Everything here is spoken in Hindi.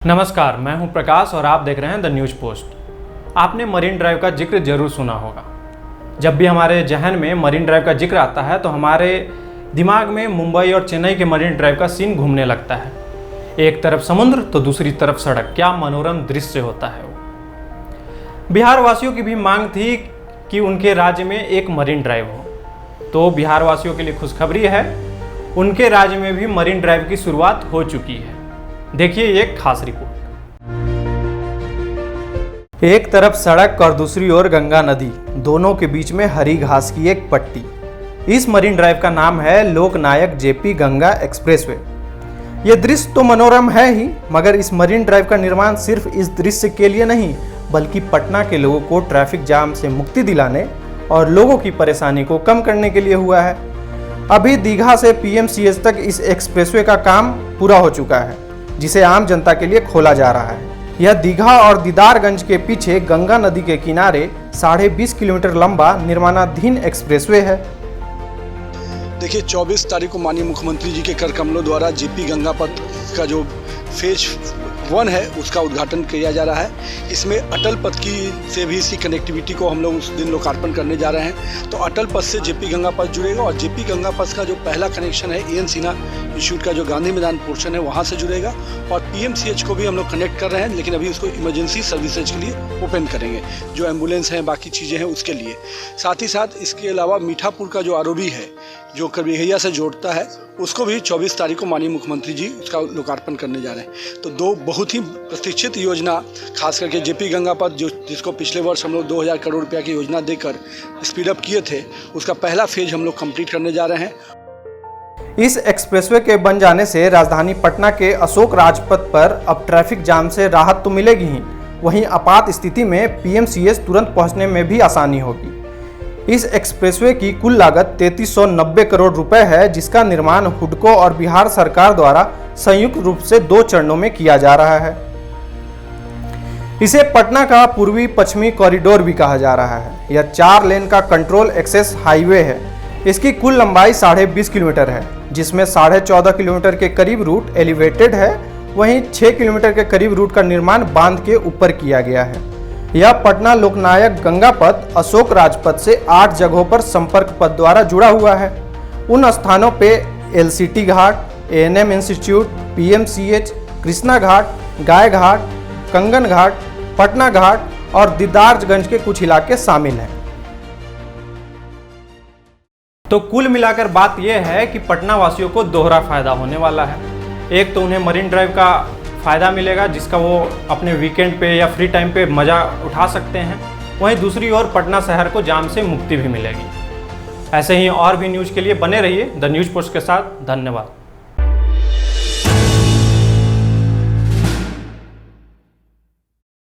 नमस्कार, मैं हूं प्रकाश और आप देख रहे हैं द न्यूज़ पोस्ट। आपने मरीन ड्राइव का जिक्र जरूर सुना होगा। जब भी हमारे जहन में मरीन ड्राइव का जिक्र आता है तो हमारे दिमाग में मुंबई और चेन्नई के मरीन ड्राइव का सीन घूमने लगता है। एक तरफ समुद्र तो दूसरी तरफ सड़क, क्या मनोरम दृश्य होता है वो। बिहार वासियों की भी मांग थी कि उनके राज्य में एक मरीन ड्राइव हो, तो बिहार वासियों के लिए खुशखबरी है, उनके राज्य में भी मरीन ड्राइव की शुरुआत हो चुकी है। देखिए एक खास रिपोर्ट। एक तरफ सड़क और दूसरी ओर गंगा नदी, दोनों के बीच में हरी घास की एक पट्टी। इस मरीन ड्राइव का नाम है लोकनायक जेपी गंगा एक्सप्रेसवे। यह दृश्य तो मनोरम है ही, मगर इस मरीन ड्राइव का निर्माण सिर्फ इस दृश्य के लिए नहीं, बल्कि पटना के लोगों को ट्रैफिक जाम से मुक्ति दिलाने और लोगों की परेशानी को कम करने के लिए हुआ है। अभी दीघा से पीएमसीएच तक इस एक्सप्रेसवे का काम पूरा हो चुका है, जिसे आम जनता के लिए खोला जा रहा है। यह दीघा और दीदारगंज के पीछे गंगा नदी के किनारे 20.5 किलोमीटर लंबा निर्माणाधीन एक्सप्रेसवे है। देखिए 24 तारीख को माननीय मुख्यमंत्री जी के कर कमलों द्वारा जेपी गंगा पथ का जो फेज 1 है उसका उद्घाटन किया जा रहा है। इसमें अटल पथ की से भी इसकी कनेक्टिविटी को हम लोग उस दिन लोकार्पण करने जा रहे हैं। तो अटल पथ से जेपी गंगा पथ जुड़ेगा और जेपी गंगा पथ का जो पहला कनेक्शन है एन सिन्हा इंस्टीट्यूट का जो गांधी मैदान पोर्शन है वहाँ से जुड़ेगा और पीएमसीएच को भी हम लोग कनेक्ट कर रहे हैं, लेकिन अभी उसको इमरजेंसी सर्विसेज के लिए ओपन करेंगे, जो एम्बुलेंस हैं बाकी चीज़ें हैं उसके लिए। साथ ही साथ इसके अलावा मीठापुर का जो आरओबी है जो करबिहैया से जोड़ता है उसको भी 24 तारीख को माननीय मुख्यमंत्री जी उसका लोकार्पण करने जा रहे हैं। तो दो बहुत ही प्रतीक्षित योजना, खास करके जेपी गंगा पथ जिसको पिछले वर्ष हम लोग 2000 करोड़ रुपया की योजना देकर स्पीडअप किए थे, उसका पहला फेज हम लोग कंप्लीट करने जा रहे हैं। इस एक्सप्रेसवे के बन जाने से राजधानी पटना के अशोक राजपथ पर अब ट्रैफिक जाम से राहत तो मिलेगी ही, वहीं आपात स्थिति में पीएमसीएच तुरंत पहुंचने में भी आसानी होगी। इस एक्सप्रेसवे की कुल लागत 3390 करोड़ रुपए है, जिसका निर्माण हुडको और बिहार सरकार द्वारा संयुक्त रूप से 2 चरणों में किया जा रहा है। इसे पटना का पूर्वी पश्चिमी कॉरिडोर भी कहा जा रहा है। यह 4 लेन का कंट्रोल एक्सेस हाईवे है। इसकी कुल लंबाई 20.5 किलोमीटर है, जिसमें 14.5 किलोमीटर के करीब रूट एलिवेटेड है, वहीं 6 किलोमीटर के करीब रूट का निर्माण बांध के ऊपर किया गया है। यह पटना लोकनायक गंगा पथ अशोक राजपथ से 8 जगहों पर संपर्क पथ द्वारा जुड़ा हुआ है। उन स्थानों पे एलसीटी घाट, एएनएम इंस्टीट्यूट, पीएमसीएच, कृष्णा घाट, गाय घाट, कंगन घाट, पटना घाट और दीदारगंज के कुछ इलाके शामिल हैं। तो कुल मिलाकर बात यह है कि पटना वासियों को दोहरा फायदा होने वाला है। एक तो उन्हें मरीन ड्राइव का फ़ायदा मिलेगा, जिसका वो अपने वीकेंड पे या फ्री टाइम पे मज़ा उठा सकते हैं, वहीं दूसरी ओर पटना शहर को जाम से मुक्ति भी मिलेगी। ऐसे ही और भी न्यूज़ के लिए बने रहिए द न्यूज़ पोस्ट के साथ। धन्यवाद।